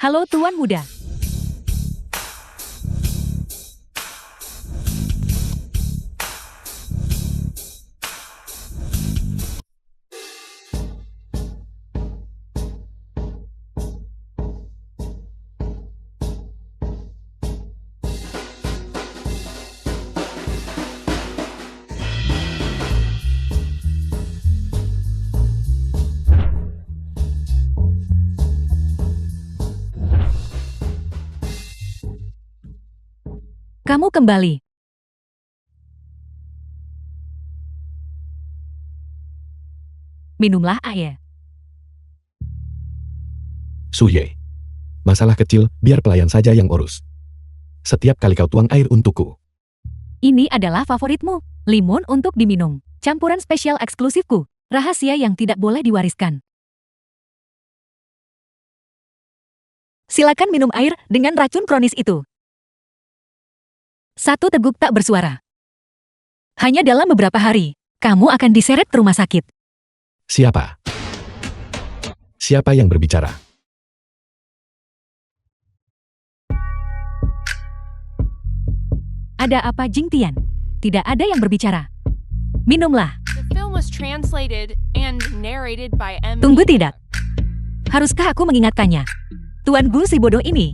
Halo Tuan Muda. Kamu kembali. Minumlah air. Suye. Masalah kecil, biar pelayan saja yang urus. Setiap kali kau tuang air untukku. Ini adalah favoritmu. Limun untuk diminum. Campuran spesial eksklusifku. Rahasia yang tidak boleh diwariskan. Silakan minum air dengan racun kronis itu. Satu teguk tak bersuara. Hanya dalam beberapa hari, kamu akan diseret ke rumah sakit. Siapa? Siapa yang berbicara? Ada apa, Jing Tian? Tidak ada yang berbicara. Minumlah. The film was translated and narrated by M. Tunggu tidak. Haruskah aku mengingatkannya? Tuan Gu si bodoh ini.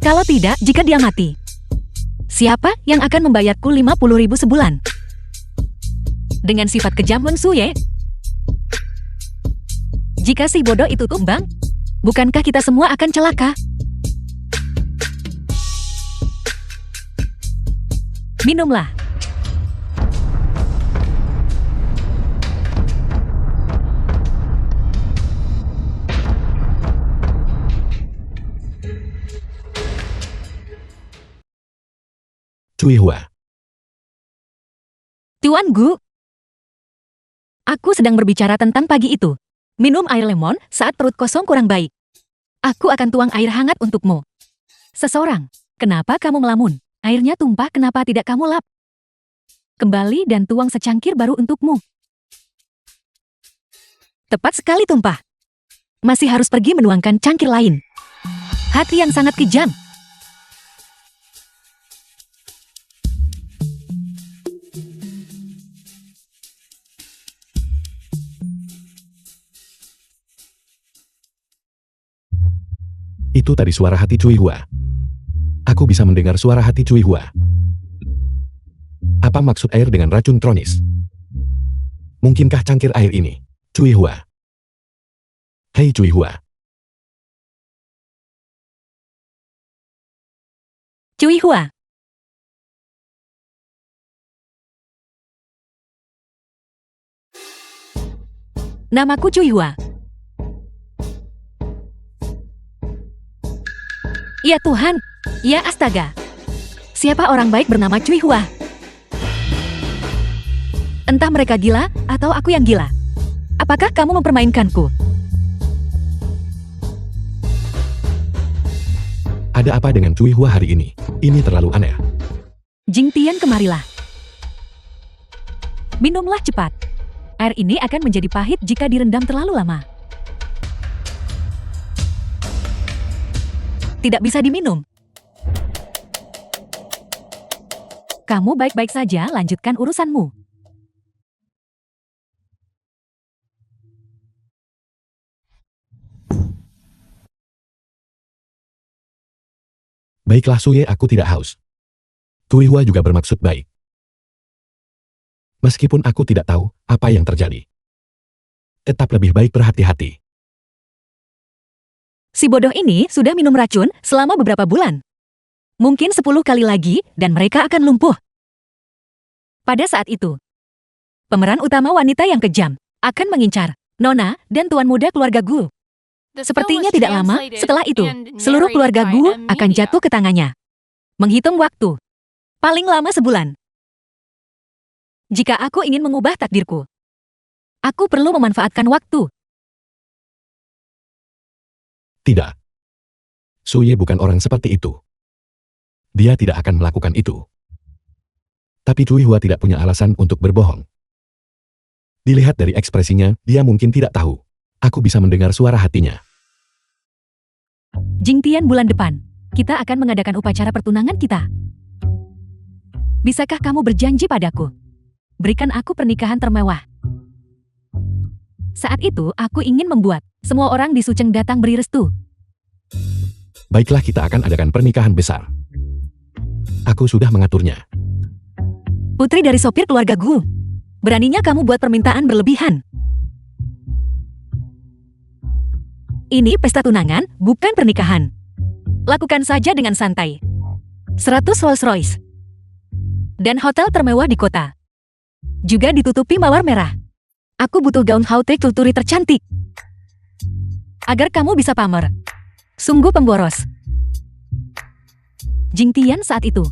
Kalau tidak, jika dia mati. Siapa yang akan membayarku 50.000 sebulan? Dengan sifat kejam Meng Suye? Jika si bodoh itu tumbang, bukankah kita semua akan celaka? Minumlah. Cui Hua. Tuan Gu, aku sedang berbicara tentang pagi itu. Minum air lemon saat perut kosong kurang baik. Aku akan tuang air hangat untukmu. Seseorang, kenapa kamu melamun? Airnya tumpah, kenapa tidak kamu lap? Kembali dan tuang secangkir baru untukmu. Tepat sekali tumpah. Masih harus pergi menuangkan cangkir lain. Hati yang sangat kejam. Itu tadi suara hati Cui Hua. Aku bisa mendengar suara hati Cui Hua. Apa maksud air dengan racun kronis? Mungkinkah cangkir air ini? Cui Hua. Hei Cui Hua. Cui Hua. Namaku Cui Hua. Ya Tuhan, ya astaga. Siapa orang baik bernama Cui Hua? Entah mereka gila, atau aku yang gila. Apakah kamu mempermainkanku? Ada apa dengan Cui Hua hari ini? Ini terlalu aneh. Jing Tian, kemarilah. Minumlah cepat. Air ini akan menjadi pahit jika direndam terlalu lama. Tidak bisa diminum. Kamu baik-baik saja, lanjutkan urusanmu. Baiklah Suye, aku tidak haus. Cui Hua juga bermaksud baik. Meskipun aku tidak tahu apa yang terjadi. Tetap lebih baik berhati-hati. Si bodoh ini sudah minum racun selama beberapa bulan. Mungkin 10 kali lagi dan mereka akan lumpuh. Pada saat itu, pemeran utama wanita yang kejam akan mengincar Nona dan Tuan Muda keluarga Gu. The film Sepertinya was tidak lama translated setelah itu, and seluruh keluarga narrated Gu by M. akan Media. jatuh ke tangannya. Menghitung waktu. Paling lama sebulan. Jika aku ingin mengubah takdirku, aku perlu memanfaatkan waktu. Tidak. Suye bukan orang seperti itu. Dia tidak akan melakukan itu. Tapi Cui Hua tidak punya alasan untuk berbohong. Dilihat dari ekspresinya, dia mungkin tidak tahu. Aku bisa mendengar suara hatinya. Jingtian bulan depan, kita akan mengadakan upacara pertunangan kita. Bisakah kamu berjanji padaku? Berikan aku pernikahan termewah. Saat itu, aku ingin membuat semua orang di Sucheng datang beri restu. Baiklah, kita akan adakan pernikahan besar. Aku sudah mengaturnya. Putri dari sopir keluarga Gu. Beraninya kamu buat permintaan berlebihan. Ini pesta tunangan, bukan pernikahan. Lakukan saja dengan santai. 100 Rolls Royce. Dan hotel termewah di kota. Juga ditutupi mawar merah. Aku butuh gaun haute culture tercantik. Agar kamu bisa pamer. Sungguh pemboros. Jingtian saat itu.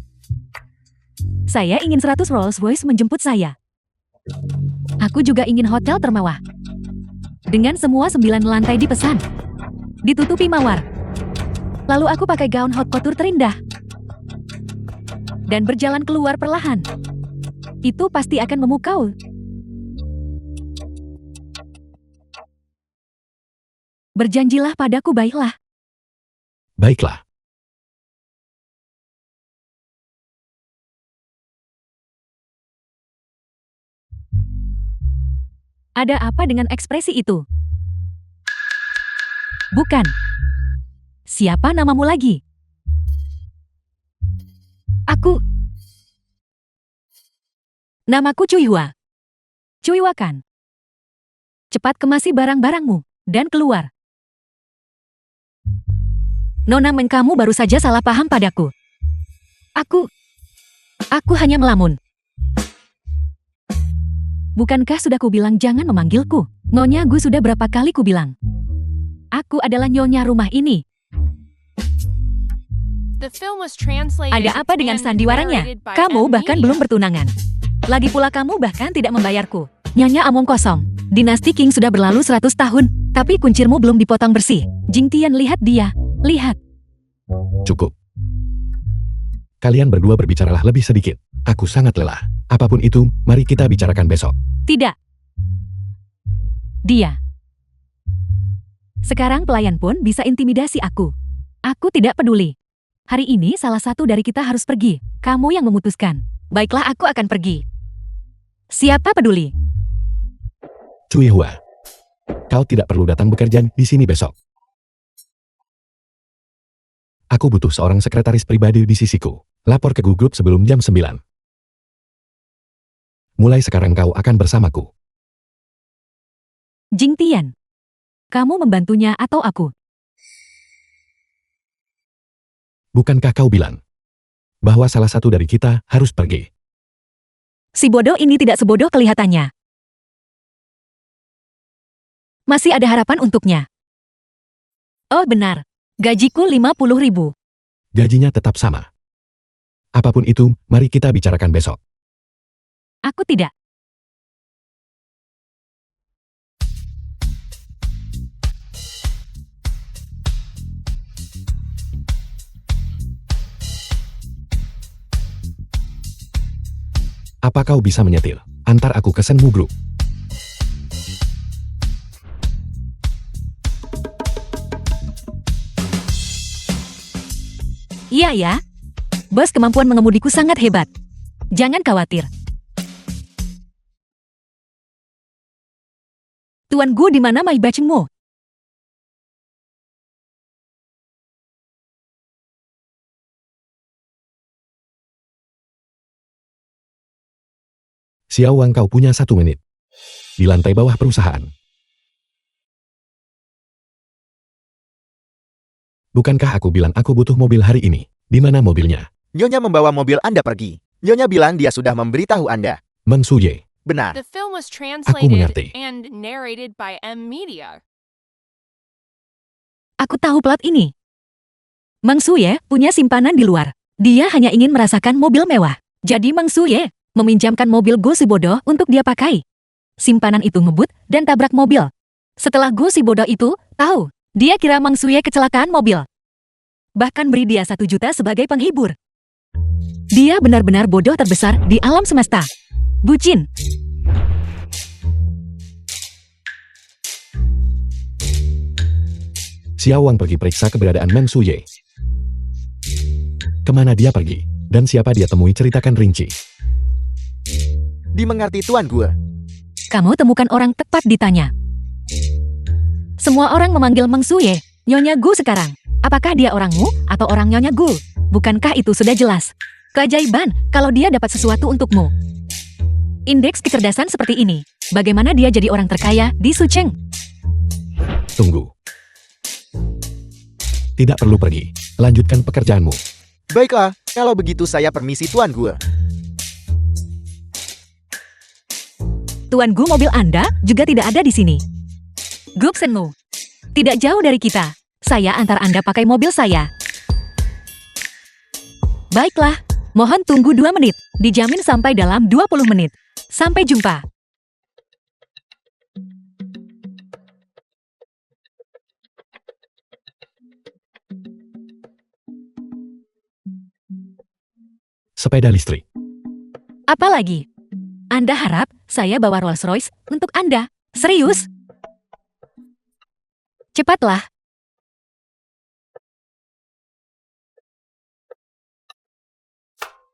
Saya ingin 100 Rolls Royce menjemput saya. Aku juga ingin hotel termewah. Dengan semua 9 lantai dipesan. Ditutupi mawar. Lalu aku pakai gaun haute couture terindah. Dan berjalan keluar perlahan. Itu pasti akan memukau. Berjanjilah padaku, baiklah. Baiklah. Ada apa dengan ekspresi itu? Bukan. Siapa namamu lagi? Aku. Namaku Cuihua. Cuihua kan? Cepat kemasi barang-barangmu, dan keluar. Nona Meng, kamu baru saja salah paham padaku. Aku hanya melamun. Bukankah sudah kubilang jangan memanggilku? Nyonya Gu, sudah berapa kali kubilang? Aku adalah nyonya rumah ini. The film was translated Ada apa dengan and sandiwaranya? narrated by Kamu M. bahkan Media. belum bertunangan. Lagi pula kamu bahkan tidak membayarku. Nyonya omong kosong. Dinasti Qing sudah berlalu 100 tahun, tapi kuncirmu belum dipotong bersih. Jingtian, lihat dia. Lihat. Cukup. Kalian berdua berbicaralah lebih sedikit. Aku sangat lelah. Apapun itu, mari kita bicarakan besok. Tidak. Dia. Sekarang pelayan pun bisa intimidasi aku. Aku tidak peduli. Hari ini salah satu dari kita harus pergi. Kamu yang memutuskan. Baiklah, aku akan pergi. Siapa peduli? Cuihua. Kau tidak perlu datang bekerja di sini besok. Aku butuh seorang sekretaris pribadi di sisiku. Lapor ke Gu Group sebelum jam 9. Mulai sekarang kau akan bersamaku. Jingtian. Kamu membantunya atau aku? Bukankah kau bilang bahwa salah satu dari kita harus pergi? Si bodoh ini tidak sebodoh kelihatannya. Masih ada harapan untuknya. Oh benar. Gajiku 50.000. Gajinya tetap sama. Apapun itu, mari kita bicarakan besok. Aku tidak. Apa kau bisa menyetir? Antar aku ke Senmu Group. Iya ya. Bos, kemampuan mengemudiku sangat hebat. Jangan khawatir. Tuan Gu, di mana Mai Bachengmo? Xiao Wang, kau punya 1 menit. Di lantai bawah perusahaan. Bukankah aku bilang aku butuh mobil hari ini? Di mana mobilnya? Nyonya membawa mobil Anda pergi. Nyonya bilang dia sudah memberitahu Anda. Meng Suye. Benar. The film was mengerti. translated and narrated by M. Media. Aku tahu plat ini. Mang Suye punya simpanan di luar. Dia hanya ingin merasakan mobil mewah. Jadi Mang Suye meminjamkan mobil Go si bodoh untuk dia pakai. Simpanan itu ngebut dan tabrak mobil. Setelah Go si bodoh itu tahu, dia kira Mang Suye kecelakaan mobil. Bahkan beri dia 1 juta sebagai penghibur. Dia benar-benar bodoh terbesar di alam semesta. Bucin. Xiao Wang pergi periksa keberadaan Meng Suye. Kemana dia pergi? Dan siapa dia temui, ceritakan rinci. Dimengerti Tuan Gue. Kamu temukan orang tepat ditanya. Semua orang memanggil Meng Suye, Nyonya Gu sekarang. Apakah dia orangmu atau orang Nyonya Gu? Bukankah itu sudah jelas? Keajaiban kalau dia dapat sesuatu untukmu. Indeks kecerdasan seperti ini. Bagaimana dia jadi orang terkaya di Sucheng? Tunggu. Tidak perlu pergi. Lanjutkan pekerjaanmu. Baiklah, kalau begitu saya permisi Tuan Gue. Tuan Gu, mobil Anda juga tidak ada di sini. Gubsenmu. Tidak jauh dari kita. Saya antar Anda pakai mobil saya. Baiklah, mohon tunggu 2 menit. Dijamin sampai dalam 20 menit. Sampai jumpa. Sepeda listrik. Apa lagi? Anda harap saya bawa Rolls Royce untuk Anda? Serius? Cepatlah.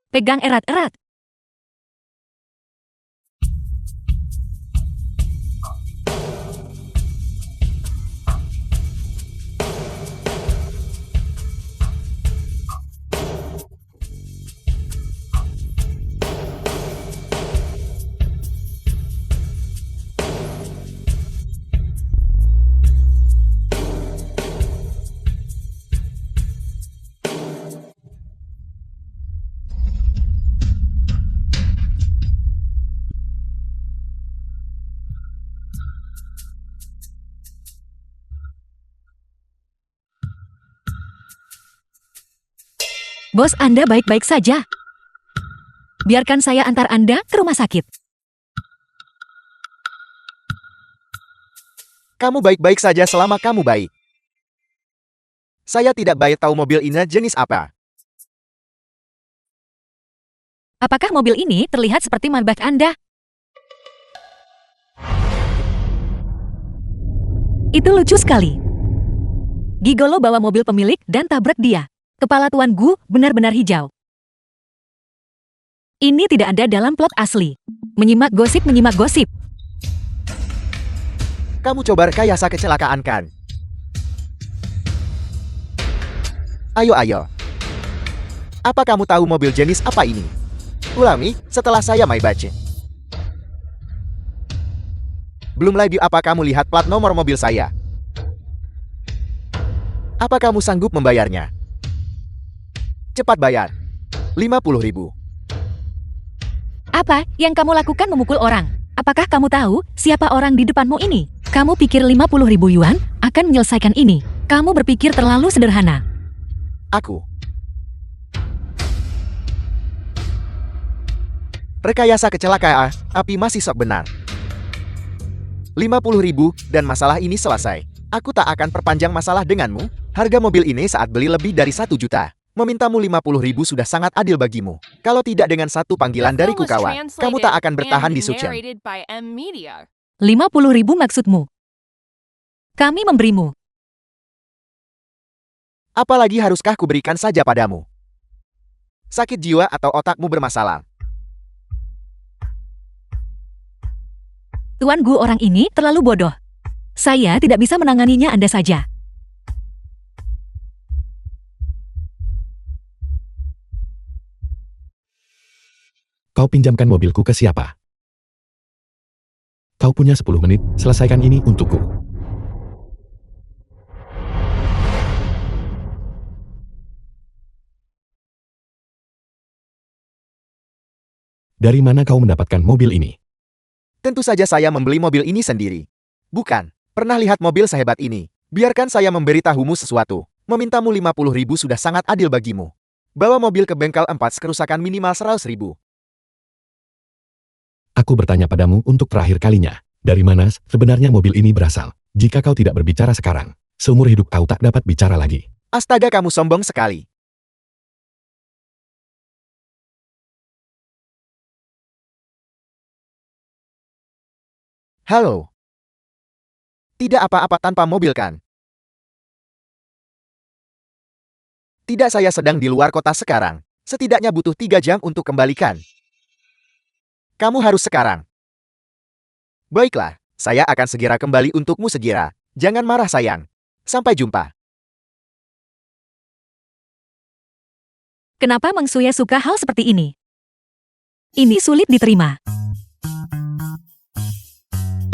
Pegang erat-erat. Bos Anda baik-baik saja. Biarkan saya antar Anda ke rumah sakit. Kamu baik-baik saja selama kamu baik. Saya tidak baik tahu mobil ini jenis apa. Apakah mobil ini terlihat seperti Maybach Anda? Itu lucu sekali. Gigolo bawa mobil pemilik dan tabrak dia. Kepala Tuan Gu benar-benar hijau. Ini tidak ada dalam plot asli. Menyimak gosip. Kamu coba rekayasa kecelakaan kan? Ayo. Apa kamu tahu mobil jenis apa ini? Ulangi, setelah saya Maybach. Belum lagi apa kamu lihat plat nomor mobil saya? Apa kamu sanggup membayarnya? Cepat bayar. 50.000. Apa yang kamu lakukan memukul orang? Apakah kamu tahu siapa orang di depanmu ini? Kamu pikir 50.000 yuan akan menyelesaikan ini? Kamu berpikir terlalu sederhana. Aku. Rekayasa kecelakaan, api masih sok benar. 50.000 dan masalah ini selesai. Aku tak akan perpanjang masalah denganmu. Harga mobil ini saat beli lebih dari 1 juta. Memintamu 50.000 sudah sangat adil bagimu. Kalau tidak dengan satu panggilan dariku kawan, kamu tak akan bertahan di Sucheng. 50.000 maksudmu? Kami memberimu. Apalagi haruskah kuberikan saja padamu? Sakit jiwa atau otakmu bermasalah? Tuan Gu, orang ini terlalu bodoh. Saya tidak bisa menanganinya, Anda saja. Kau pinjamkan mobilku ke siapa? Kau punya 10 menit, selesaikan ini untukku. Dari mana kau mendapatkan mobil ini? Tentu saja saya membeli mobil ini sendiri. Bukan, pernah lihat mobil sehebat ini. Biarkan saya memberitahumu sesuatu. Memintamu 50.000 sudah sangat adil bagimu. Bawa mobil ke bengkel 4 kerusakan minimal 100.000. Aku bertanya padamu untuk terakhir kalinya. Dari mana sebenarnya mobil ini berasal? Jika kau tidak berbicara sekarang, seumur hidup kau tak dapat bicara lagi. Astaga, kamu sombong sekali. Halo. Tidak apa-apa tanpa mobil kan? Tidak, saya sedang di luar kota sekarang. Setidaknya butuh 3 jam untuk kembalikan. Kamu harus sekarang. Baiklah, saya akan segera kembali untukmu segera. Jangan marah sayang. Sampai jumpa. Kenapa Mang Suye suka hal seperti ini? Ini sulit diterima.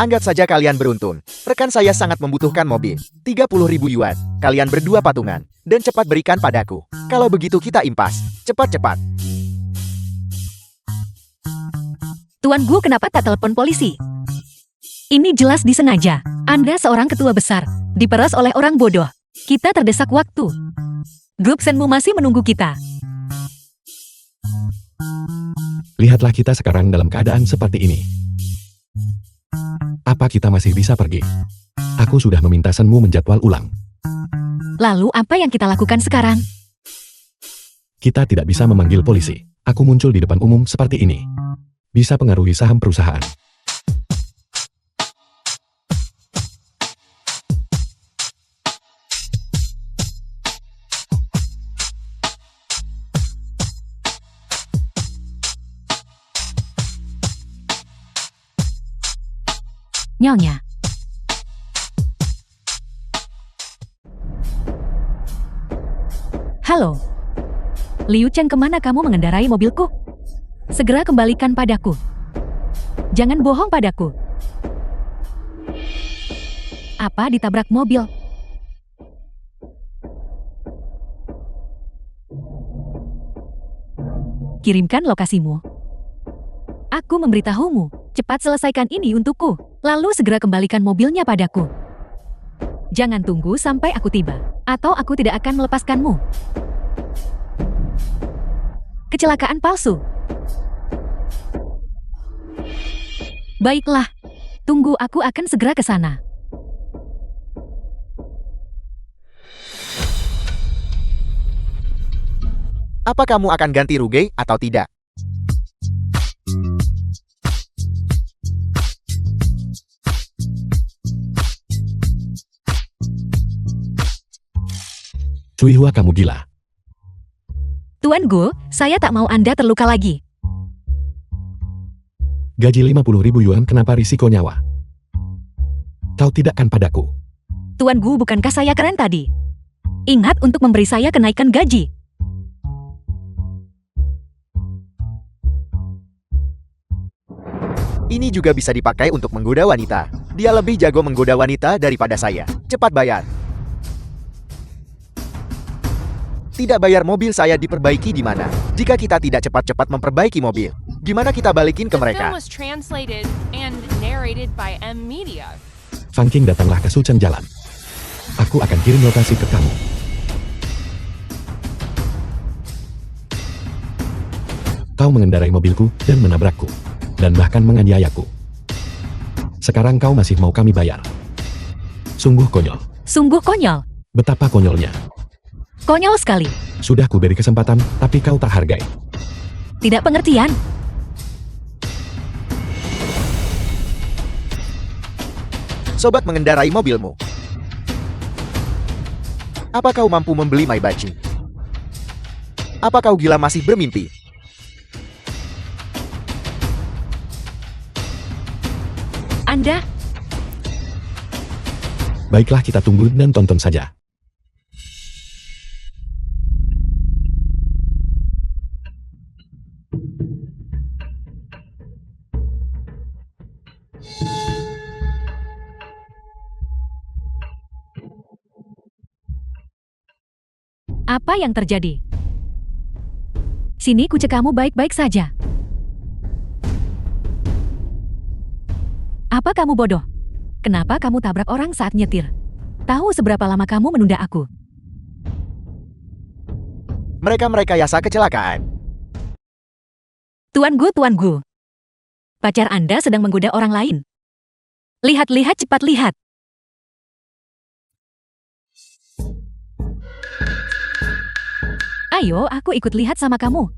Anggap saja kalian beruntun. Rekan saya sangat membutuhkan mobil. 30.000 yuan. Kalian berdua patungan. Dan cepat berikan padaku. Kalau begitu kita impas. Cepat-cepat. Tuan Gu kenapa tak telepon polisi? Ini jelas disengaja. Anda seorang ketua besar. Diperas oleh orang bodoh. Kita terdesak waktu. Grup Senmu masih menunggu kita. Lihatlah kita sekarang dalam keadaan seperti ini. Apa kita masih bisa pergi? Aku sudah meminta Senmu menjadwal ulang. Lalu apa yang kita lakukan sekarang? Kita tidak bisa memanggil polisi. Aku muncul di depan umum seperti ini. Bisa pengaruhi saham perusahaan. Nyonya. Halo. Liu Cheng, kemana kamu mengendarai mobilku? Segera kembalikan padaku. Jangan bohong padaku. Apa ditabrak mobil? Kirimkan lokasimu. Aku memberitahumu. Cepat selesaikan ini untukku. Lalu segera kembalikan mobilnya padaku. Jangan tunggu sampai aku tiba, atau aku tidak akan melepaskanmu. Kecelakaan palsu. Baiklah. Tunggu, aku akan segera ke sana. Apa kamu akan ganti rugi atau tidak? Cui Hua, kamu gila. Tuan Gu, saya tak mau Anda terluka lagi. Gaji 50.000 yuan, kenapa risiko nyawa? Kau tidak kan padaku. Tuan Gu, bukankah saya keren tadi? Ingat untuk memberi saya kenaikan gaji. Ini juga bisa dipakai untuk menggoda wanita. Dia lebih jago menggoda wanita daripada saya. Cepat bayar. Tidak bayar, mobil saya diperbaiki di mana? Jika kita tidak cepat-cepat memperbaiki mobil, gimana kita balikin ke The film mereka? was translated and narrated by M Media. Fan King, datanglah ke Suchen Jalan. Aku akan kirim lokasi ke kamu. Kau mengendarai mobilku dan menabrakku. Dan bahkan menganiayaku. Sekarang kau masih mau kami bayar. Sungguh konyol. Sungguh konyol. Betapa konyolnya. Konyol sekali. Sudah kuberi kesempatan, tapi kau tak hargai. Tidak pengertian. Sobat mengendarai mobilmu. Apa kau mampu membeli Maybach? Apa kau gila masih bermimpi? Anda, Baiklah, kita tunggu dan tonton saja. apa yang terjadi? Sini, kucek, kamu baik-baik saja. Apa kamu bodoh? Kenapa kamu tabrak orang saat nyetir? Tahu seberapa lama kamu menunda aku? Mereka merekayasa kecelakaan. Tuan Gu. Pacar Anda sedang menggoda orang lain. Lihat, cepat lihat. Ayo, aku ikut lihat sama kamu.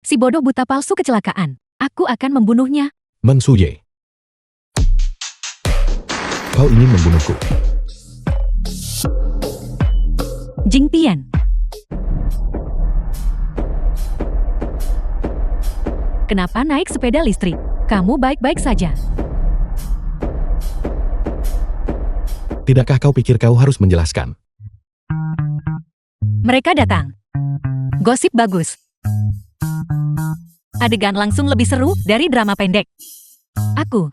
Si bodoh buta palsu kecelakaan. Aku akan membunuhnya. Mang Suye. Kau ingin membunuhku. Jing Tian. Kenapa naik sepeda listrik? Kamu baik-baik saja. Tidakkah kau pikir kau harus menjelaskan? Mereka datang. Gosip bagus. Adegan langsung lebih seru dari drama pendek. Aku.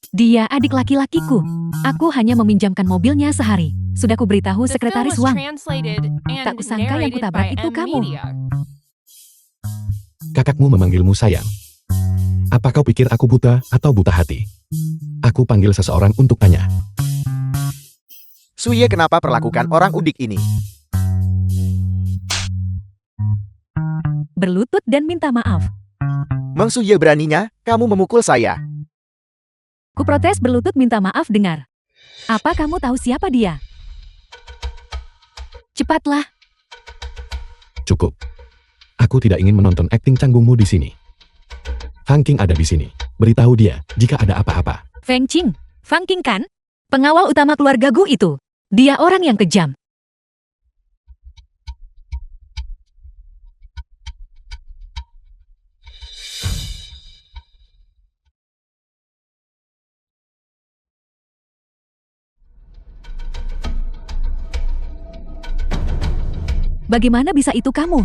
Dia adik laki-lakiku. Aku hanya meminjamkan mobilnya sehari. Sudah kuberitahu The film sekretaris was Wang. translated and Tak kusangka yang narrated kutabrak by itu M kamu. Media. Kakakmu memanggilmu sayang. Apa kau pikir aku buta atau buta hati? Aku panggil seseorang untuk tanya. Suye kenapa perlakukan orang udik ini? Berlutut dan minta maaf. Meng Suye beraninya, kamu memukul saya. Ku protes berlutut minta maaf dengar. Apa kamu tahu siapa dia? Cepatlah. Cukup. Aku tidak ingin menonton akting canggungmu di sini. Fang Qing ada di sini. Beritahu dia jika ada apa-apa. Feng Qing. Fang Qing kan? Pengawal utama keluarga Gu itu. Dia orang yang kejam. Bagaimana bisa itu kamu?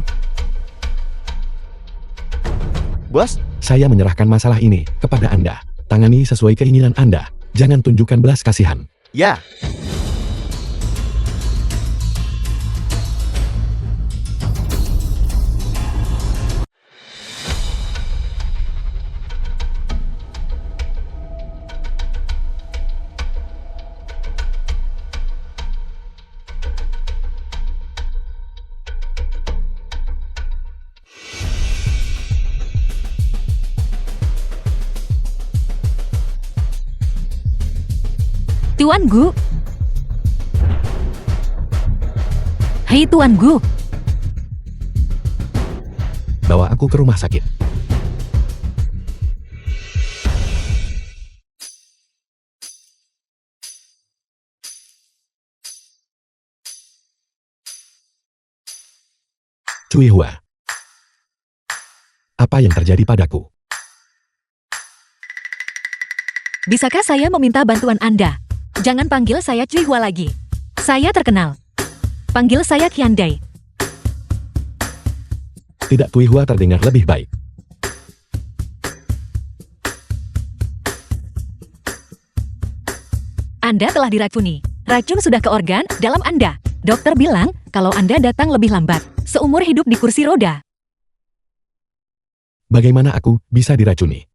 Bos, Saya menyerahkan masalah ini kepada Anda. Tangani sesuai keinginan Anda. Jangan tunjukkan belas kasihan. ya. Tuan Gu. Hei Tuan Gu. Bawa aku ke rumah sakit. Cui Hua. Apa yang terjadi padaku? Bisakah saya meminta bantuan Anda? Jangan panggil saya Cui Hua lagi. Saya terkenal. Panggil saya Qian Dai. Tidak, Cui Hua terdengar lebih baik. Anda telah diracuni. Racun sudah ke organ dalam Anda. Dokter bilang kalau Anda datang lebih lambat, seumur hidup di kursi roda. Bagaimana aku bisa diracuni?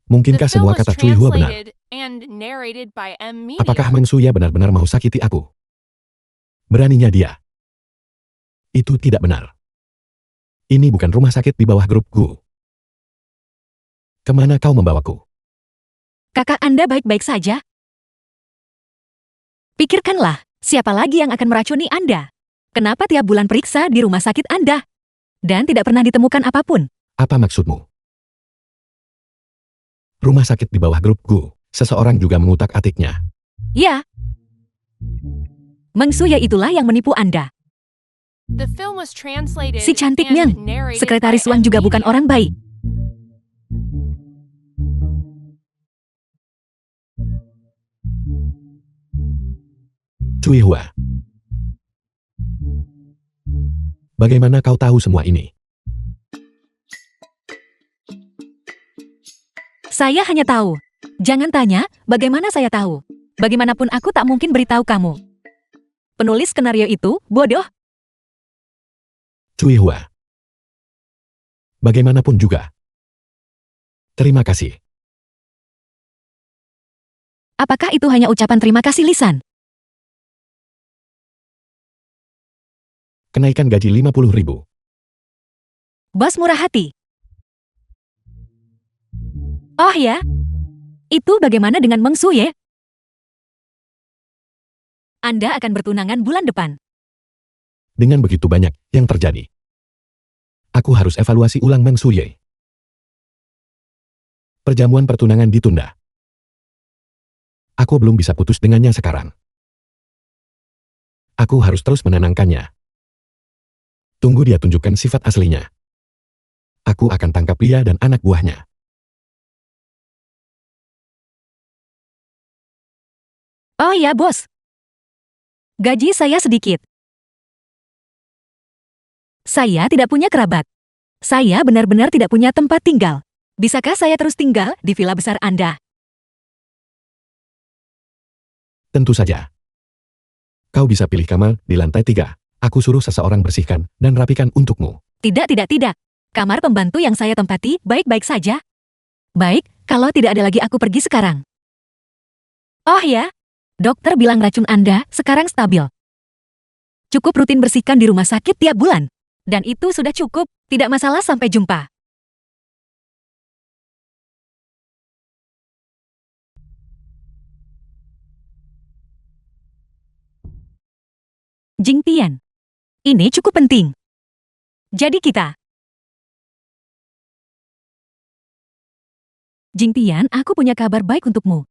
The Mungkinkah film semua was kata Cui Hua benar? translated and narrated by M Media. Apakah Meng Suya benar-benar mau sakiti aku? Beraninya dia. Itu tidak benar. Ini bukan rumah sakit di bawah grup Gu. Kemana kau membawaku? Kakak Anda baik-baik saja? Pikirkanlah, siapa lagi yang akan meracuni Anda? Kenapa tiap bulan periksa di rumah sakit Anda? Dan tidak pernah ditemukan apapun. Apa maksudmu? Rumah sakit di bawah grup Gu. Seseorang juga mengutak-atiknya. Ya. Meng Suya itulah yang menipu Anda. The film was translated Si cantik and Miang. narrated Sekretaris by Wang M juga bukan Media. orang baik. Cui Hua. Bagaimana kau tahu semua ini? Saya hanya tahu. Jangan tanya, bagaimana saya tahu. Bagaimanapun aku tak mungkin beritahu kamu. Penulis skenario itu bodoh. Cui Hua. Bagaimanapun juga. Terima kasih. Apakah itu hanya ucapan terima kasih lisan? Kenaikan gaji 50.000. Bos murah hati. Oh ya? Itu bagaimana dengan Meng Suye? Anda akan bertunangan bulan depan. Dengan begitu banyak yang terjadi. Aku harus evaluasi ulang Meng Suye. Perjamuan pertunangan ditunda. Aku belum bisa putus dengannya sekarang. Aku harus terus menenangkannya. Tunggu dia tunjukkan sifat aslinya. Aku akan tangkap dia dan anak buahnya. Oh ya, bos. Gaji saya sedikit. Saya tidak punya kerabat. Saya benar-benar tidak punya tempat tinggal. Bisakah saya terus tinggal di villa besar Anda? Tentu saja. Kau bisa pilih kamar di lantai 3. Aku suruh seseorang bersihkan dan rapikan untukmu. Tidak, tidak, tidak. Kamar pembantu yang saya tempati baik-baik saja. Baik, kalau tidak ada lagi aku pergi sekarang. Oh ya, dokter bilang racun Anda sekarang stabil. Cukup rutin bersihkan di rumah sakit tiap bulan. Dan itu sudah cukup, tidak masalah sampai jumpa. Jing Tian. Ini cukup penting. Jadi kita. Jing Tian, aku punya kabar baik untukmu.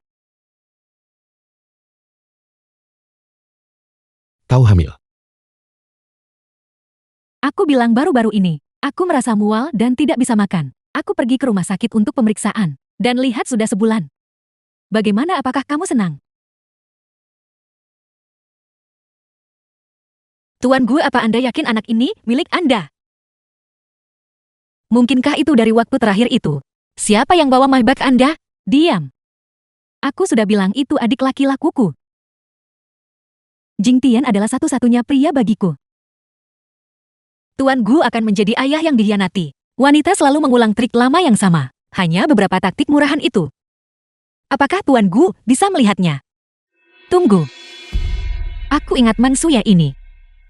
Kau hamil. Aku bilang baru-baru ini, aku merasa mual dan tidak bisa makan. Aku pergi ke rumah sakit untuk pemeriksaan. Dan lihat sudah sebulan. Bagaimana, apakah kamu senang? Tuan Gu, apa Anda yakin anak ini milik Anda? Mungkinkah itu dari waktu terakhir itu? Siapa yang bawa Maybach Anda? Diam. Aku sudah bilang itu adik laki-lakuku. Jing Tian adalah satu-satunya pria bagiku. Tuan Gu akan menjadi ayah yang dikhianati. Wanita selalu mengulang trik lama yang sama. Hanya beberapa taktik murahan itu. Apakah Tuan Gu bisa melihatnya? Tunggu. Aku ingat Man Suya ini.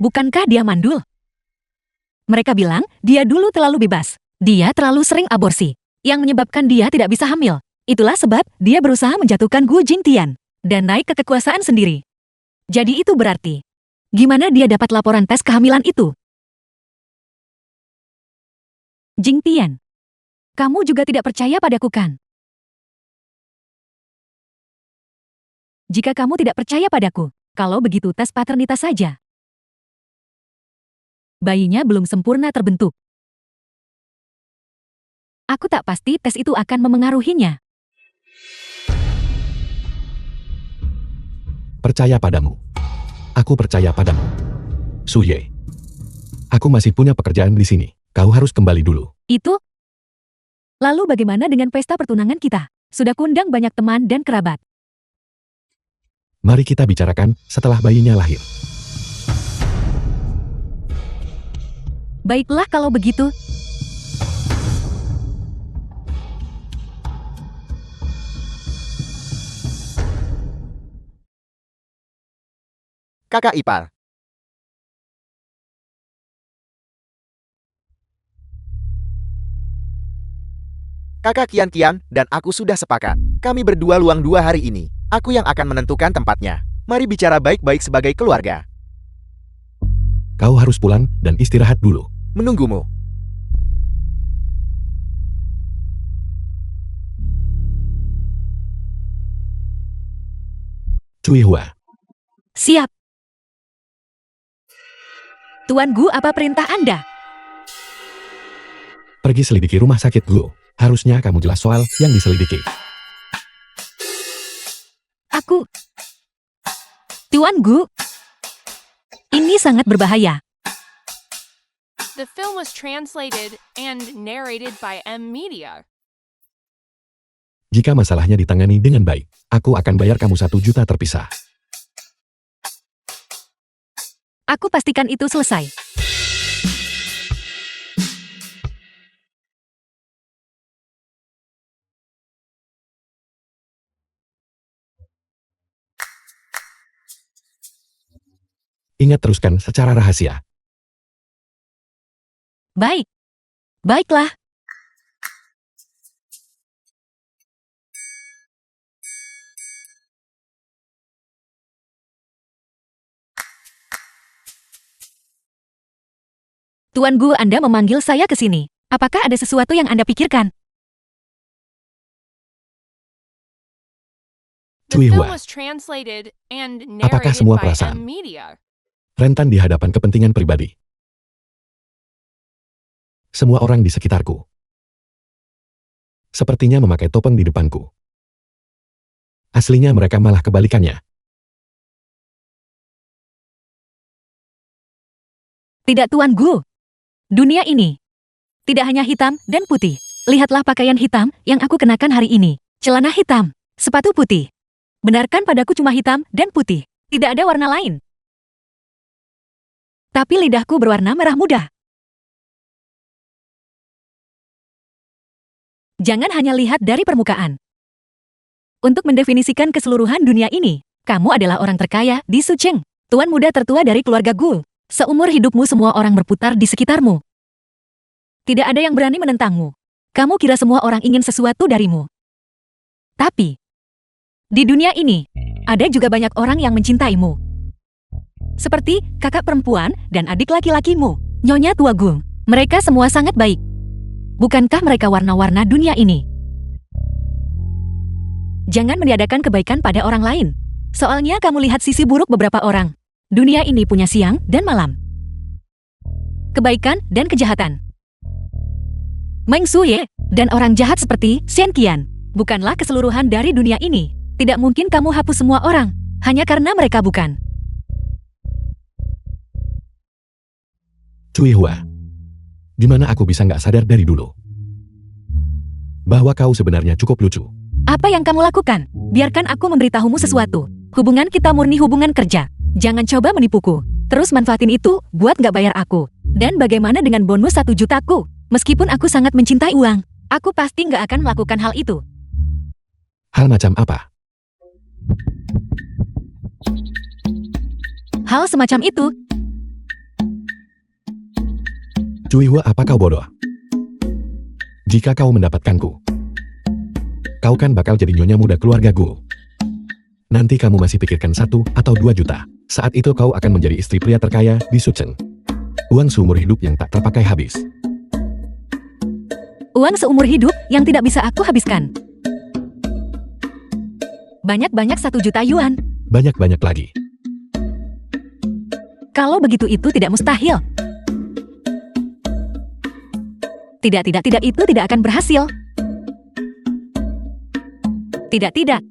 Bukankah dia mandul? Mereka bilang dia dulu terlalu bebas. Dia terlalu sering aborsi. Yang menyebabkan dia tidak bisa hamil. Itulah sebab dia berusaha menjatuhkan Gu Jingtian. Dan naik ke kekuasaan sendiri. Jadi itu berarti. Gimana dia dapat laporan tes kehamilan itu? Jing Tian, kamu juga tidak percaya padaku kan? Jika kamu tidak percaya padaku, kalau begitu tes paternitas saja. Bayinya belum sempurna terbentuk. Aku tak pasti tes itu akan memengaruhinya. Percaya padamu. Aku percaya padamu. Suye. Aku masih punya pekerjaan di sini. Kau harus kembali dulu. Itu? Lalu bagaimana dengan pesta pertunangan kita? Sudah kundang banyak teman dan kerabat. Mari kita bicarakan setelah bayinya lahir. Baiklah kalau begitu. Kakak ipar. Kakak Kian-Kian dan aku sudah sepakat. Kami berdua luang 2 hari ini. Aku yang akan menentukan tempatnya. Mari bicara baik-baik sebagai keluarga. Kau harus pulang dan istirahat dulu. Menunggumu. Cui Hua. Siap. Tuan Gu, apa perintah Anda? Pergi selidiki rumah sakit Gu. Harusnya kamu jelas soal yang diselidiki. Aku... Tuan Gu, ini sangat berbahaya. The film was translated and narrated by M Media. Jika masalahnya ditangani dengan baik, aku akan bayar kamu 1 juta terpisah. Aku pastikan itu selesai. Ingat, teruskan secara rahasia. Baik. Baiklah. Tuan Gu, Anda memanggil saya ke sini. Apakah ada sesuatu yang Anda pikirkan? The Cui film Hua, was translated and Apakah narrated semua by perasaan M-Media. rentan di hadapan kepentingan pribadi? Semua orang di sekitarku sepertinya memakai topeng di depanku. Aslinya mereka malah kebalikannya. Tidak, Tuan Gu. Dunia ini tidak hanya hitam dan putih. Lihatlah pakaian hitam yang aku kenakan hari ini. Celana hitam, sepatu putih. Benarkan padaku cuma hitam dan putih. Tidak ada warna lain. Tapi lidahku berwarna merah muda. Jangan hanya lihat dari permukaan. Untuk mendefinisikan keseluruhan dunia ini, kamu adalah orang terkaya di Sucheng. Tuan muda tertua dari keluarga Gu. Seumur hidupmu semua orang berputar di sekitarmu. Tidak ada yang berani menentangmu. Kamu kira semua orang ingin sesuatu darimu. Tapi, di dunia ini, ada juga banyak orang yang mencintaimu. Seperti kakak perempuan dan adik laki-lakimu, Nyonya Tua Gung. Mereka semua sangat baik. Bukankah mereka warna-warna dunia ini? Jangan meniadakan kebaikan pada orang lain. Soalnya kamu lihat sisi buruk beberapa orang. Dunia ini punya siang dan malam. Kebaikan dan kejahatan. Meng Suye dan orang jahat seperti Shen Qian bukanlah keseluruhan dari dunia ini. Tidak mungkin kamu hapus semua orang hanya karena mereka bukan. Cui Hua, di mana aku bisa nggak sadar dari dulu bahwa kau sebenarnya cukup lucu. Apa yang kamu lakukan? Biarkan aku memberitahumu sesuatu. Hubungan kita murni hubungan kerja. Jangan coba menipuku. Terus manfaatin itu buat nggak bayar aku. Dan bagaimana dengan bonus 1 jutaku? Meskipun aku sangat mencintai uang, aku pasti nggak akan melakukan hal itu. Hal macam apa? Hal semacam itu. Cui Hua, apa kau bodoh? Jika kau mendapatkanku, kau kan bakal jadi nyonya muda keluarga Gu. Nanti kamu masih pikirkan 1 atau 2 juta. Saat itu kau akan menjadi istri pria terkaya di Sucheng. Uang seumur hidup yang tak terpakai habis. Uang seumur hidup yang tidak bisa aku habiskan. Banyak-banyak 1 juta yuan. Banyak-banyak lagi. Kalau begitu itu tidak mustahil. Tidak, itu tidak akan berhasil. Tidak.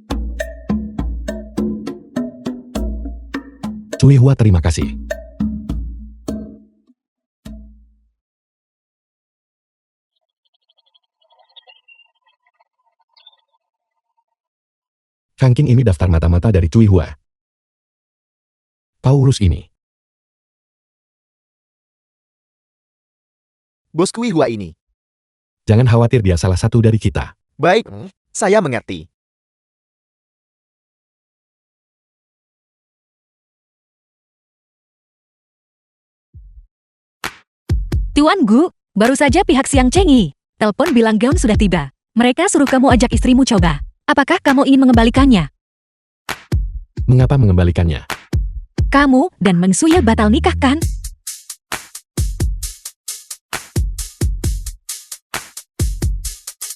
Cui Hua, terima kasih. Kangking, ini daftar mata-mata dari Cui Hua. Kau urus ini. Bos Kui Hua ini. Jangan khawatir, dia salah satu dari kita. Baik, saya mengerti. Tuan Gu, baru saja pihak Siang Chengi telepon bilang gaun sudah tiba. Mereka suruh kamu ajak istrimu coba. Apakah kamu ingin mengembalikannya? Mengapa mengembalikannya? Kamu dan Meng Suye batal nikah kan?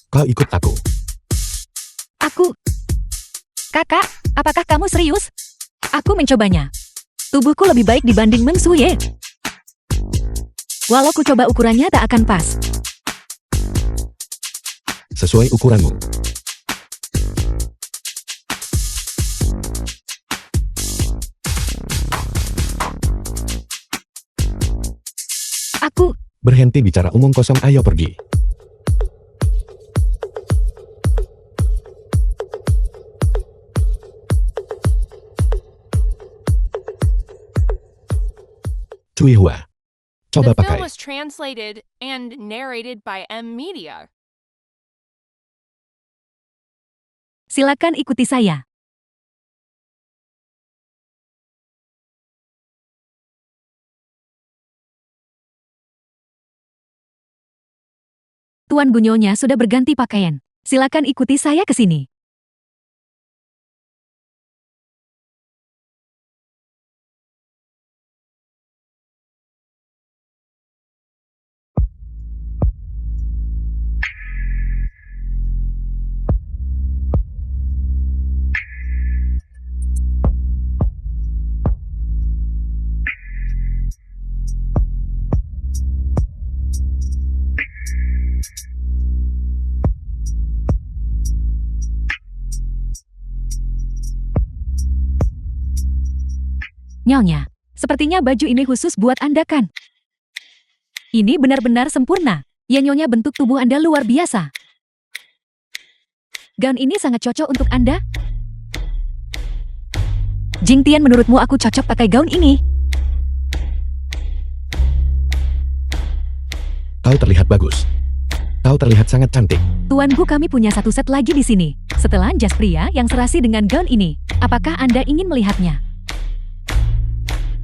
Kau ikut aku. Kakak, apakah kamu serius? Aku mencobanya. Tubuhku lebih baik dibanding Meng Suye. Walau ku coba ukurannya tak akan pas. Sesuai ukuranmu. Aku, Berhenti bicara umum kosong, ayo pergi. Cui Hua, coba The film pakai. was translated and narrated by M-Media. silakan ikuti saya. Tuan Gunyonya sudah berganti pakaian. Silakan ikuti saya ke sini. Nyonya, sepertinya baju ini khusus buat Anda kan? Ini benar-benar sempurna. Ya Nyonya, bentuk tubuh Anda luar biasa. Gaun ini sangat cocok untuk Anda. Jingtian, menurutmu aku cocok pakai gaun ini? Kau terlihat bagus. Kau terlihat sangat cantik. Tuanku, kami punya satu set lagi di sini. Setelah jas pria yang serasi dengan gaun ini. Apakah Anda ingin melihatnya?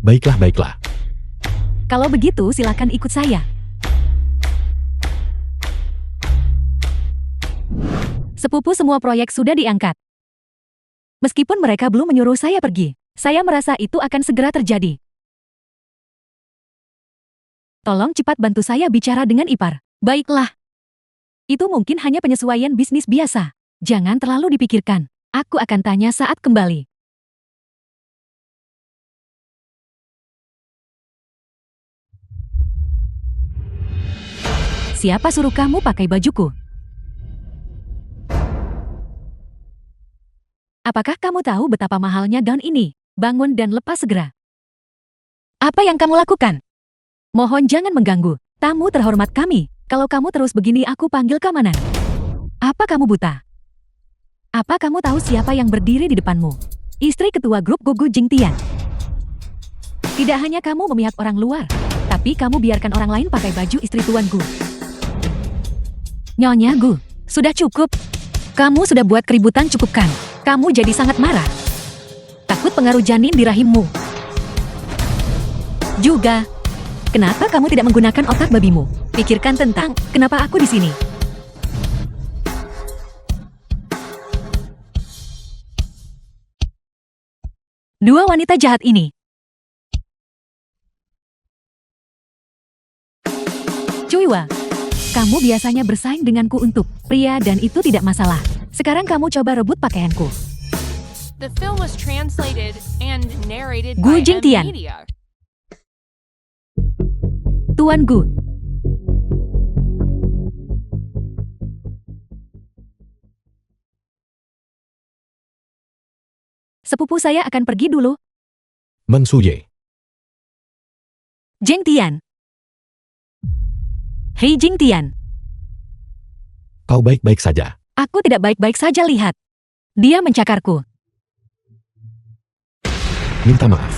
Baiklah, baiklah. Kalau begitu, silakan ikut saya. Sepupu, semua proyek sudah diangkat. Meskipun mereka belum menyuruh saya pergi, saya merasa itu akan segera terjadi. Tolong cepat bantu saya bicara dengan ipar. Baiklah. Itu mungkin hanya penyesuaian bisnis biasa. Jangan terlalu dipikirkan. Aku akan tanya saat kembali. Siapa suruh kamu pakai bajuku? Apakah kamu tahu betapa mahalnya gaun ini? Bangun dan lepas segera. Apa yang kamu lakukan? Mohon jangan mengganggu. Tamu terhormat kami. Kalau kamu terus begini, aku panggil keamanan. Apa kamu buta? Apa kamu tahu siapa yang berdiri di depanmu? Istri ketua grup Gugu Jingtian. Tidak hanya kamu memihak orang luar, tapi kamu biarkan orang lain pakai baju istri Tuan Gu. Nyonya Gu, sudah cukup. Kamu sudah buat keributan, cukupkan. Kamu jadi sangat marah. Takut pengaruh janin di rahimmu. Juga, kenapa kamu tidak menggunakan otak babimu? Pikirkan tentang kenapa aku di sini. Dua wanita jahat ini. Cuiwa, kamu biasanya bersaing denganku untuk pria dan itu tidak masalah. Sekarang kamu coba rebut pakaianku. The film was translated and narrated Gu by Jingtian. M-Media. Tuan Gu. Sepupu saya akan pergi dulu. Meng Suye. Jingtian. Hei Jingtian. Kau baik-baik saja. Aku tidak baik-baik saja, lihat. Dia mencakarku. Minta maaf.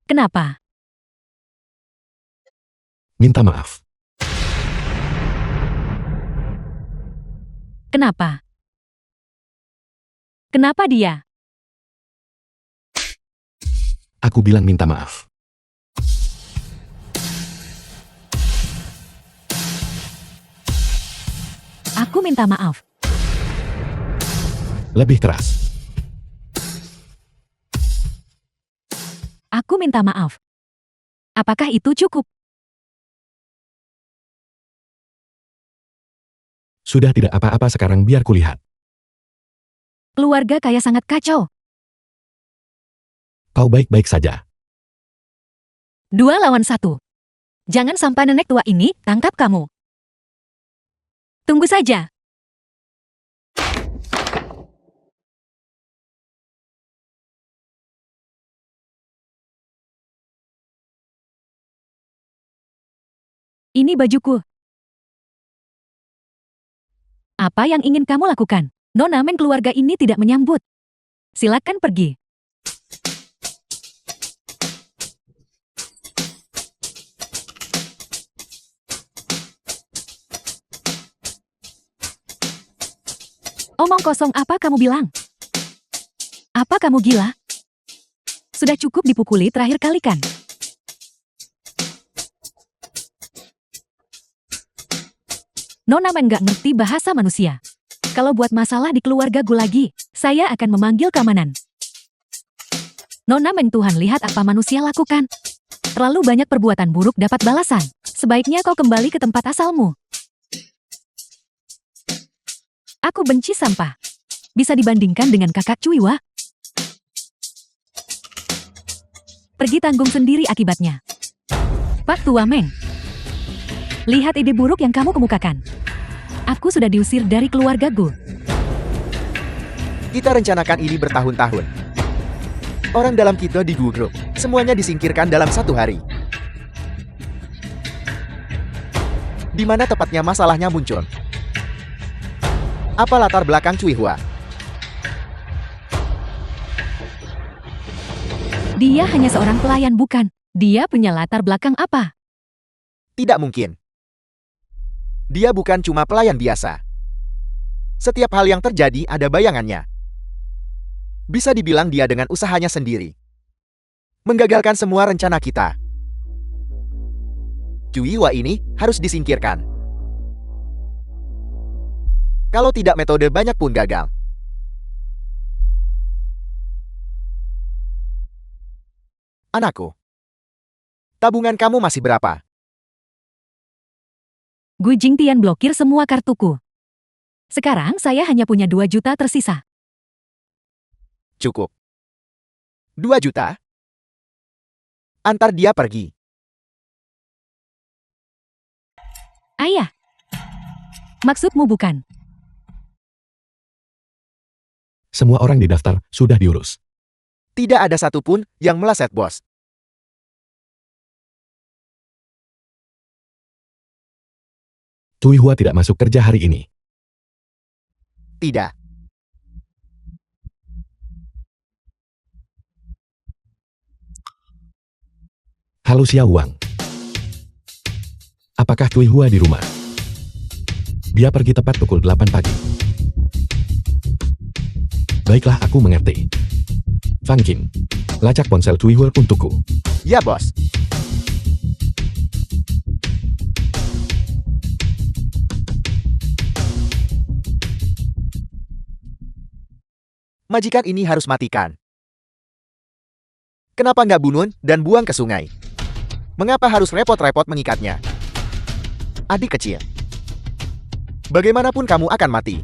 Kenapa? Minta maaf. Kenapa? Kenapa dia? Aku bilang minta maaf. Aku minta maaf. Lebih keras. Aku minta maaf. Apakah itu cukup? Sudah tidak apa-apa, sekarang biar kulihat. Keluarga kaya sangat kacau. Kau baik-baik saja. 2 lawan 1. Jangan sampai nenek tua ini tangkap kamu. Tunggu saja. Ini bajuku. Apa yang ingin kamu lakukan? Nona Meng, keluarga ini tidak menyambut. Silakan pergi. Omong kosong, apa kamu bilang? Apa kamu gila? Sudah cukup dipukuli terakhir kali kan? Nona Meng gak ngerti bahasa manusia. Kalau buat masalah di keluarga gue lagi, saya akan memanggil keamanan. Nona Meng, Tuhan lihat apa manusia lakukan. Terlalu banyak perbuatan buruk dapat balasan. Sebaiknya kau kembali ke tempat asalmu. Aku benci sampah. Bisa dibandingkan dengan kakak Cuiwa. Pergi tanggung sendiri akibatnya. Pak Tua Meng. Lihat ide buruk yang kamu kemukakan. Aku sudah diusir dari keluarga Gu. Kita rencanakan ini bertahun-tahun. Orang dalam kita di Gu Group, semuanya disingkirkan dalam 1 hari. Di mana tepatnya masalahnya muncul? Apa latar belakang Cui Hua? Dia hanya seorang pelayan bukan? Dia punya latar belakang apa? Tidak mungkin. Dia bukan cuma pelayan biasa. Setiap hal yang terjadi ada bayangannya. Bisa dibilang dia dengan usahanya sendiri menggagalkan semua rencana kita. Cui Hua ini harus disingkirkan. Kalau tidak metode banyak pun gagal. Anakku, tabungan kamu masih berapa? Gu Jingtian blokir semua kartuku. Sekarang saya hanya punya 2 juta tersisa. Cukup. 2 juta? Antar dia pergi. Ayah. Maksudmu bukan? Semua orang di daftar sudah diurus. Tidak ada satupun yang meleset, bos. Cui Hua tidak masuk kerja hari ini. Tidak. Halo Xiao Wang. Apakah Cui Hua di rumah? Dia pergi tepat pukul 8 pagi. Baiklah, aku mengerti. Fang Qin, lacak ponsel Cui Hua untukku. Ya, bos. Majikan ini harus matikan. Kenapa nggak bunuh dan buang ke sungai? Mengapa harus repot-repot mengikatnya? Adik kecil. Bagaimanapun kamu akan mati.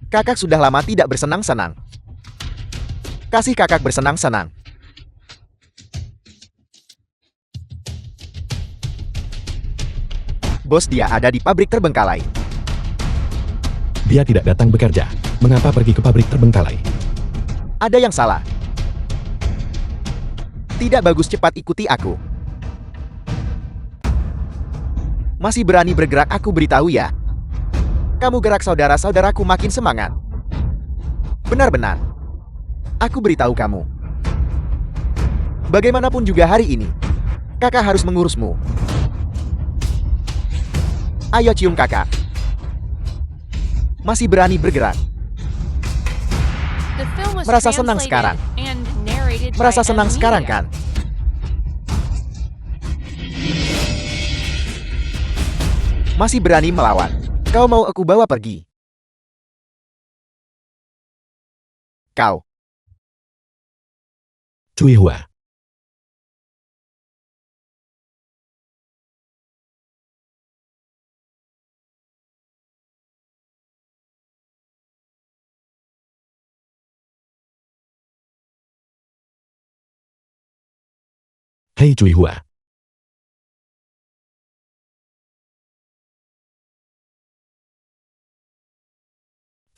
Kakak sudah lama tidak bersenang-senang. Kasih kakak bersenang-senang. Bos, dia ada di pabrik terbengkalai. Dia tidak datang bekerja. Mengapa pergi ke pabrik terbengkalai? Ada yang salah. Tidak bagus, cepat ikuti aku. Masih berani bergerak, aku beritahu ya. Kamu gerak, saudara-saudaraku makin semangat. Benar-benar. Aku beritahu kamu. Bagaimanapun juga hari ini, kakak harus mengurusmu. Ayo cium kakak. Masih berani bergerak. The film was Merasa senang translated sekarang. and narrated Merasa by senang M. sekarang Media. kan? Masih berani melawan. Kau mau aku bawa pergi? Kau. Cui Hua. Hei Cui Hua.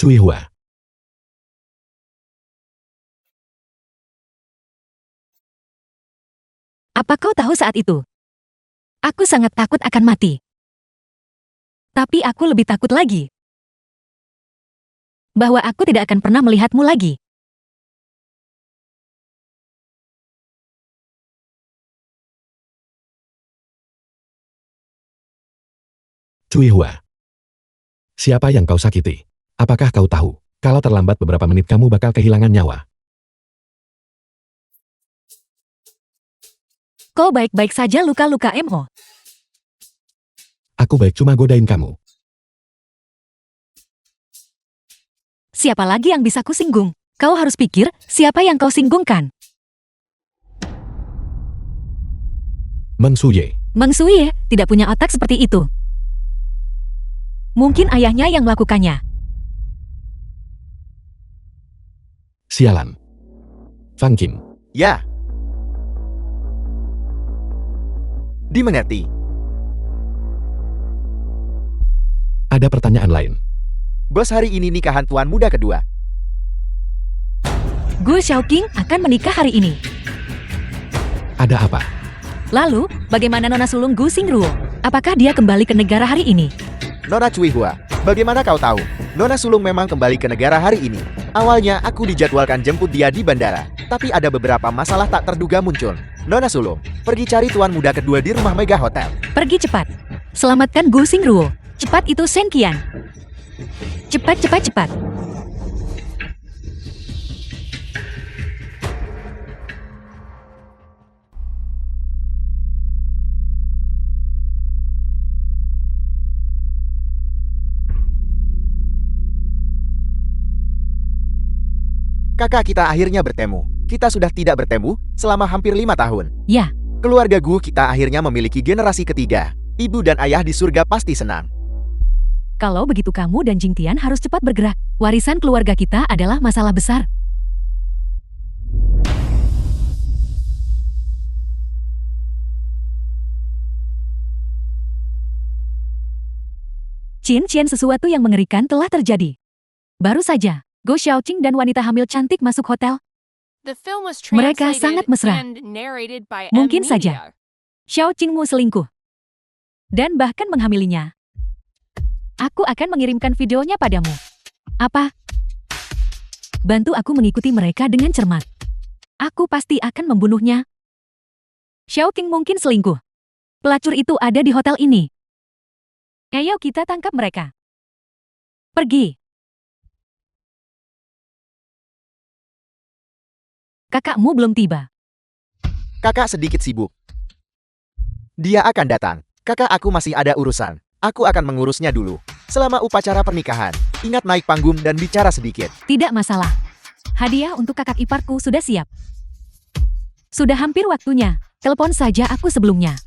Cui Hua. Apa kau tahu saat itu? Aku sangat takut akan mati. Tapi aku lebih takut lagi. Bahwa aku tidak akan pernah melihatmu lagi. Cui Hua. Siapa yang kau sakiti? Apakah kau tahu, kalau terlambat beberapa menit kamu bakal kehilangan nyawa? Kau baik-baik saja, luka-luka MO. Aku baik cuma godain kamu. Siapa lagi yang bisa kusinggung? Kau harus pikir, siapa yang kau singgungkan? Meng Suye. Meng Suye tidak punya otak seperti itu. Mungkin ayahnya yang melakukannya. Sialan. Fang Qin. Ya. Dimengerti. Ada pertanyaan lain. Bos, hari ini nikahan tuan muda kedua. Gu Xiaoqing akan menikah hari ini. Ada apa? Lalu, bagaimana Nona sulung Gu Xingruo? Apakah dia kembali ke negara hari ini? Nona Cui Hua, bagaimana kau tahu? Nona sulung memang kembali ke negara hari ini. Awalnya aku dijadwalkan jemput dia di bandara, tapi ada beberapa masalah tak terduga muncul. Nona sulung, pergi cari tuan muda kedua di rumah Mega Hotel. Pergi cepat. Selamatkan Gu Xingruo. Cepat itu Shen Qian. Cepat, cepat, cepat. Kakak kita akhirnya bertemu. Kita sudah tidak bertemu selama hampir 5 tahun. Ya, Keluarga Gu kita akhirnya memiliki generasi ketiga. Ibu dan ayah di surga pasti senang. kalau begitu kamu dan Jingtian harus cepat bergerak. Warisan keluarga kita adalah masalah besar. Cian, sesuatu yang mengerikan telah terjadi. Baru saja, Go Xiaoqing dan wanita hamil cantik masuk hotel. The film was Mereka translated sangat mesra. and narrated by Mungkin M saja. Media. Xiaoqingmu selingkuh. Dan bahkan menghamilinya. Aku akan mengirimkan videonya padamu. Apa? Bantu aku mengikuti mereka dengan cermat. Aku pasti akan membunuhnya. Xiaoqing mungkin selingkuh. Pelacur itu ada di hotel ini. Ayo kita tangkap mereka. Pergi. Kakakmu belum tiba. Kakak sedikit sibuk. Dia akan datang. Kakak aku masih ada urusan. Aku akan mengurusnya dulu. Selama upacara pernikahan, ingat naik panggung dan bicara sedikit. Tidak masalah. Hadiah untuk kakak iparku sudah siap. Sudah hampir waktunya. Telepon saja aku sebelumnya.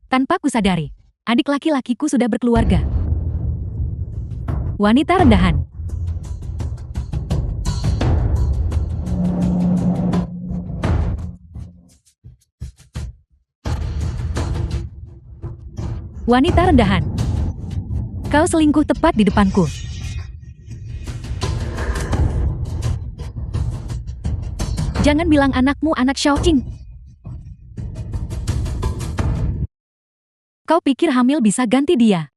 Tanpa kusadari, adik laki-lakiku sudah berkeluarga. Wanita rendahan. Wanita rendahan. Kau selingkuh tepat di depanku. Jangan bilang anakmu anak Xiaoqing. Kau pikir hamil bisa ganti dia?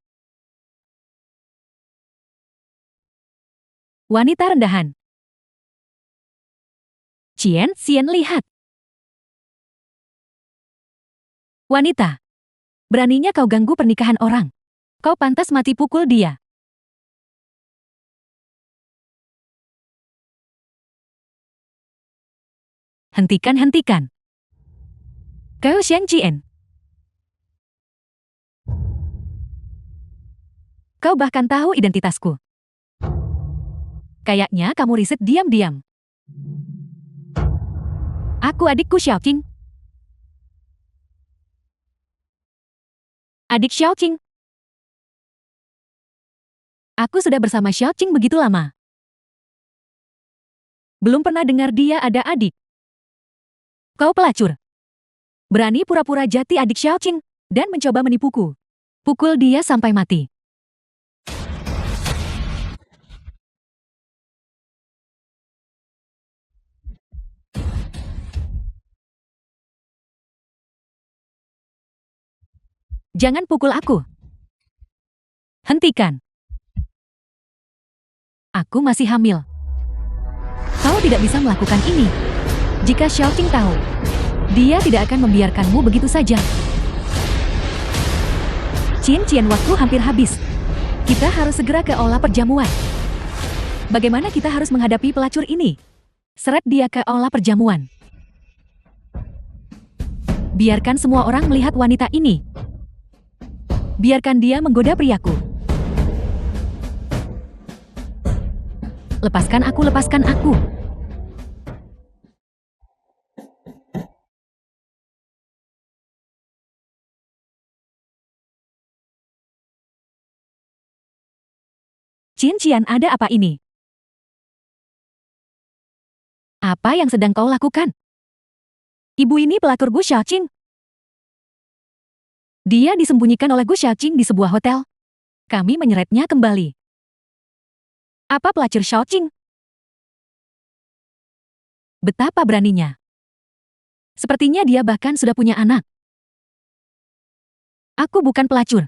Wanita rendahan. Cian, lihat. Wanita. Beraninya kau ganggu pernikahan orang. Kau pantas mati pukul dia. Hentikan. Kau Xiang Jian. Kau bahkan tahu identitasku. Kayaknya kamu riset diam-diam. Aku adikku Xiaoqing. Adik Xiaoqing. Aku sudah bersama Xiaoqing begitu lama. Belum pernah dengar dia ada adik. Kau pelacur. Berani pura-pura jati adik Xiaoqing dan mencoba menipuku. Pukul dia sampai mati. Jangan pukul aku. Hentikan. Aku masih hamil. Kau tidak bisa melakukan ini. Jika Xiaoqing tahu, dia tidak akan membiarkanmu begitu saja. Cian, waktu hampir habis. Kita harus segera ke aula perjamuan. Bagaimana kita harus menghadapi pelacur ini? Seret dia ke aula perjamuan. Biarkan semua orang melihat wanita ini. Biarkan dia menggoda priaku. Lepaskan aku. Cian, ada apa ini? Apa yang sedang kau lakukan? Ibu ini pelacur Gu Xiaoqing. Dia disembunyikan oleh Gu Xiaoqing di sebuah hotel. Kami menyeretnya kembali. Apa pelacur Xiaoqing? Betapa beraninya. Sepertinya dia bahkan sudah punya anak. Aku bukan pelacur.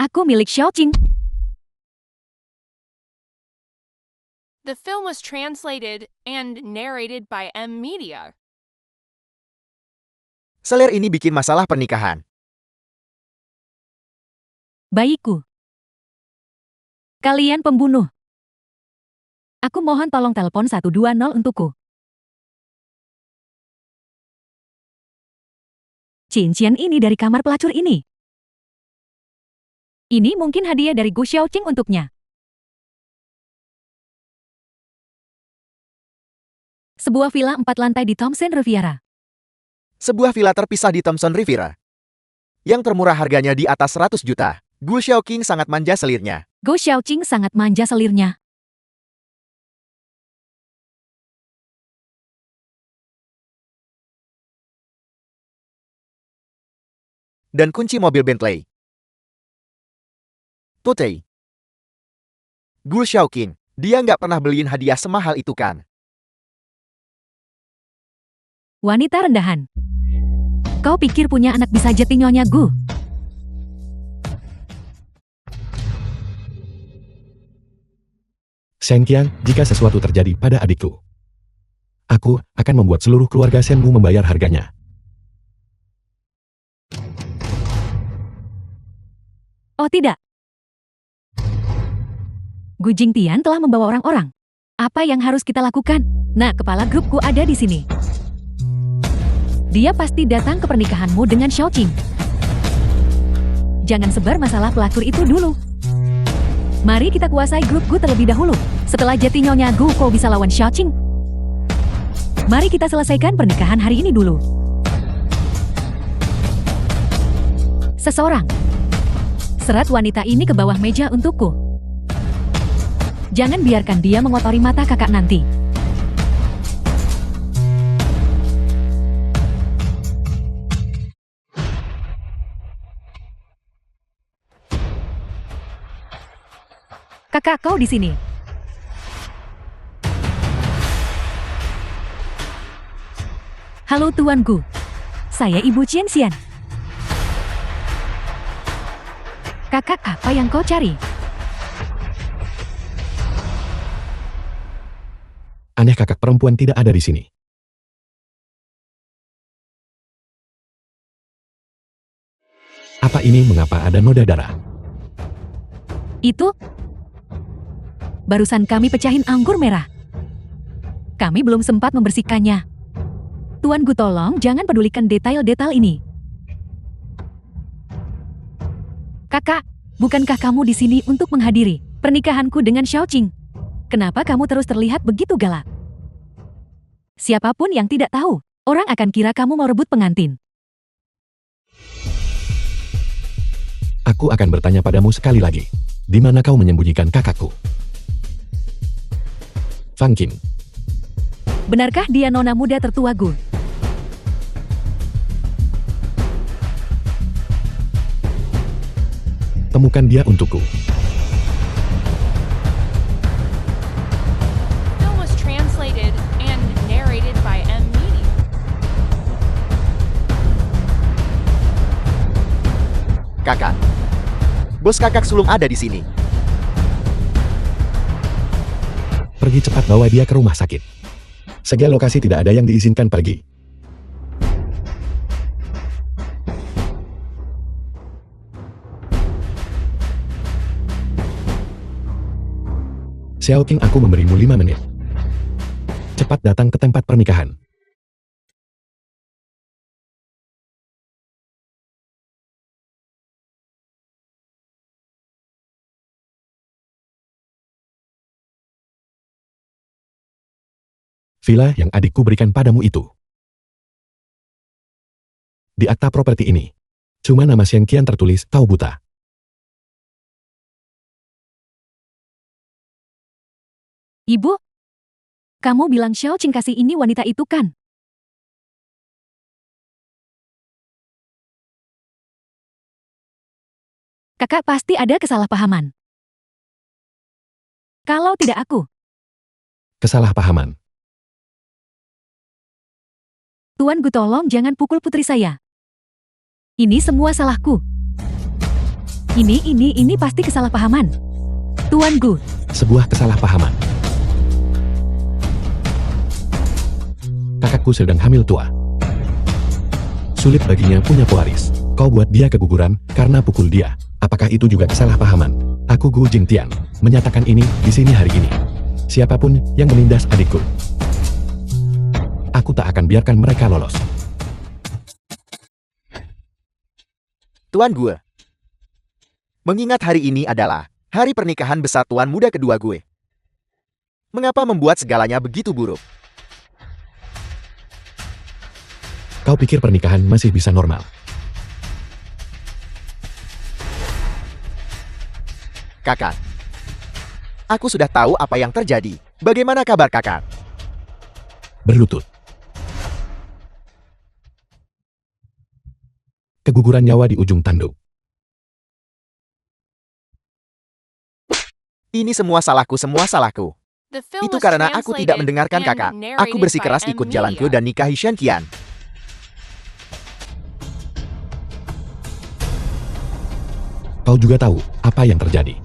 Aku milik Xiaoqing. The film was translated and narrated by M Media. Selir ini bikin masalah pernikahan. Bayiku. Kalian pembunuh. Aku mohon tolong telepon 120 untukku. Cincin ini dari kamar pelacur ini. Ini mungkin hadiah dari Gu Xiaoqing untuknya. Sebuah villa 4 lantai di Thompson Riviera. Sebuah villa terpisah di Thompson Riviera. Yang termurah harganya di atas 100 juta. Gu Xiaoqing sangat manja selirnya. Gu Xiaoqing sangat manja selirnya. Dan kunci mobil Bentley. Putih. Gu Xiaoqing, dia nggak pernah beliin hadiah semahal itu kan? Wanita rendahan. Kau pikir punya anak bisa jadi nyonya Gu? Shen Qian, jika sesuatu terjadi pada adikku, aku akan membuat seluruh keluarga Shenwu membayar harganya. Oh tidak. Gu Jingtian telah membawa orang-orang. Apa yang harus kita lakukan? Nah, kepala grupku ada di sini. Dia pasti datang ke pernikahanmu dengan Xiaoqing. Jangan sebar masalah pelacur itu dulu. Mari kita kuasai grup Gu terlebih dahulu. Setelah jadi nyonya Gu, kau bisa lawan Xiaoqing. Mari kita selesaikan pernikahan hari ini dulu. Seseorang. Serat wanita ini ke bawah meja untukku. Jangan biarkan dia mengotori mata kakak nanti. Kakak, kau di sini. Halo Tuan Gu. Saya Ibu Qian Xian. Kakak, apa yang kau cari? Aneh, kakak perempuan tidak ada di sini. Apa ini, mengapa ada noda darah? Itu? Barusan kami pecahin anggur merah. Kami belum sempat membersihkannya. Tuan Gu, tolong jangan pedulikan detail-detail ini. Kakak, bukankah kamu di sini untuk menghadiri pernikahanku dengan Xiaoqing? Kenapa kamu terus terlihat begitu galak? Siapapun yang tidak tahu, orang akan kira kamu mau rebut pengantin. Aku akan bertanya padamu sekali lagi. Di mana kau menyembunyikan kakakku? Fang Qin. Benarkah dia nona muda tertua Gu? Temukan dia untukku. Film was translated and narrated by M Media. Kakak. Bos kakak sulung ada di sini. Pergi cepat, bawa dia ke rumah sakit. Segala lokasi tidak ada yang diizinkan pergi. Xiaoqing, aku memberimu 5 menit. Cepat datang ke tempat pernikahan. Villa yang adikku berikan padamu itu. Di akta properti ini, cuma nama Shen Qian tertulis, kau buta. Ibu? Kamu bilang Xiaoqing kasih ini wanita itu kan? Kakak pasti ada kesalahpahaman. Kalau tidak aku, Kesalahpahaman. Tuan Gu tolong jangan pukul putri saya. Ini semua salahku. Ini pasti kesalahpahaman. Tuan Gu, Sebuah kesalahpahaman. Kakakku sedang hamil tua. Sulit baginya punya pewaris. Kau buat dia keguguran karena pukul dia. Apakah itu juga kesalahpahaman? Aku Gu Jingtian menyatakan ini di sini hari ini. Siapapun yang menindas adikku, aku tak akan biarkan mereka lolos. Tuan gue. Mengingat hari ini adalah hari pernikahan besar tuan muda kedua gue. Mengapa membuat segalanya begitu buruk? Kau pikir pernikahan masih bisa normal? Kakak. Aku sudah tahu apa yang terjadi. Bagaimana kabar kakak? Berlutut. Keguguran nyawa di ujung tanduk. The Ini semua film Itu was karena aku tidak translated mendengarkan and kakak. Aku narrated bersikeras by ikut M. jalanku Media. dan nikahi Shenqian. Kau juga tahu apa yang terjadi.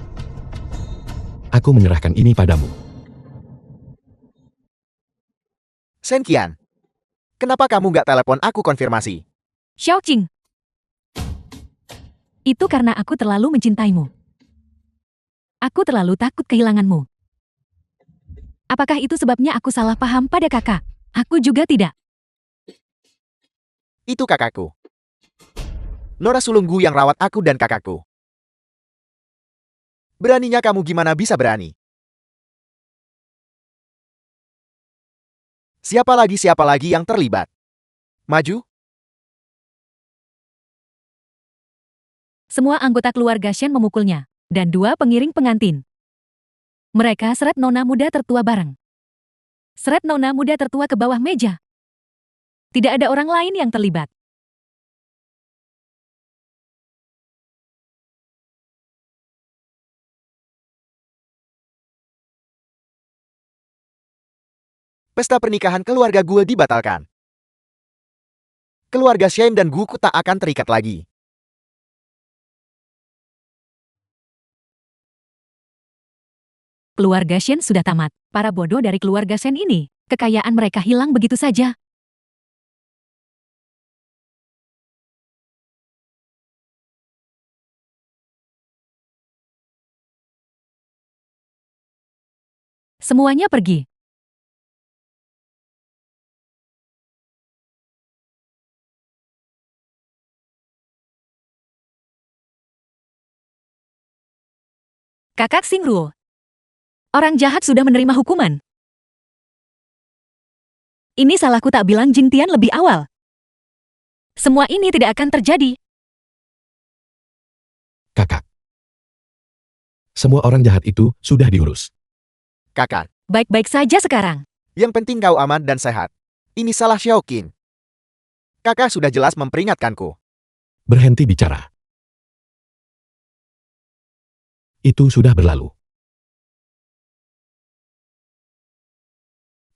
Aku menyerahkan ini padamu. Shenqian. Kenapa kamu nggak telepon aku konfirmasi? Xiaoqing. Itu karena aku terlalu mencintaimu. Aku terlalu takut kehilanganmu. Apakah itu sebabnya aku salah paham pada kakak? Aku juga tidak. Itu kakakku. Nora Sulunggu yang rawat aku dan kakakku. Beraninya kamu gimana bisa berani? Siapa lagi yang terlibat? Maju? Semua anggota keluarga Shen memukulnya, dan 2 pengiring pengantin. Mereka seret nona muda tertua bareng. Seret nona muda tertua ke bawah meja. Tidak ada orang lain yang terlibat. Pesta pernikahan keluarga gue dibatalkan. Keluarga Shen dan Guku tak akan terikat lagi. Keluarga Shen sudah tamat. Para bodoh dari keluarga Shen ini, kekayaan mereka hilang begitu saja. Semuanya pergi. Kakak Xingruo. Orang jahat sudah menerima hukuman. Ini salahku tak bilang Jingtian lebih awal. Semua ini tidak akan terjadi. Kakak. Semua orang jahat itu sudah diurus. Kakak, Baik-baik saja sekarang. yang penting kau aman dan sehat. Ini salah Xiaoqing. Kakak sudah jelas memperingatkanku. Berhenti bicara. Itu sudah berlalu.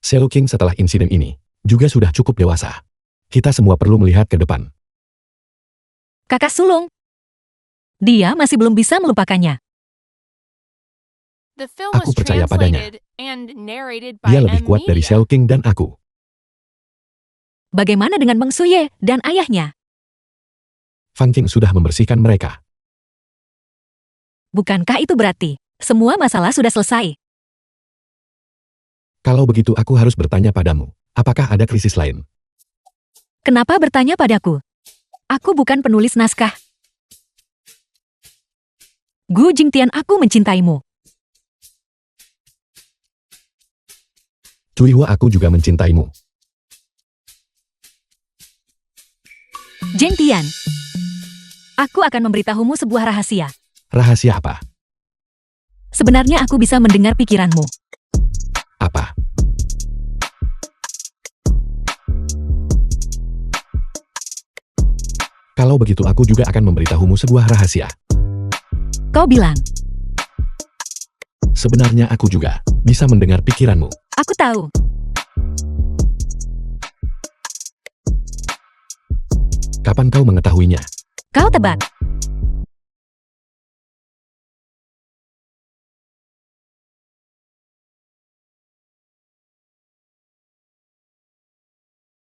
Xiao King setelah insiden ini juga sudah cukup dewasa. Kita semua perlu melihat ke depan. Kakak sulung. Dia masih belum bisa melupakannya. The film Aku was percaya padanya. translated and narrated by Dia lebih M. kuat dari Media. Xiao King dan aku. Bagaimana dengan Meng Suye dan ayahnya? Fang Qing sudah membersihkan mereka. Bukankah itu berarti semua masalah sudah selesai? Kalau begitu aku harus bertanya padamu. Apakah ada krisis lain? Kenapa bertanya padaku? Aku bukan penulis naskah. Gu Jingtian, aku mencintaimu. Cui Hua, aku juga mencintaimu. Jingtian. Aku akan memberitahumu sebuah rahasia. Rahasia apa? Sebenarnya aku bisa mendengar pikiranmu. Apa? Kalau begitu aku juga akan memberitahumu sebuah rahasia. kau bilang. Sebenarnya aku juga bisa mendengar pikiranmu. Aku tahu. Kapan kau mengetahuinya? Kau tebak.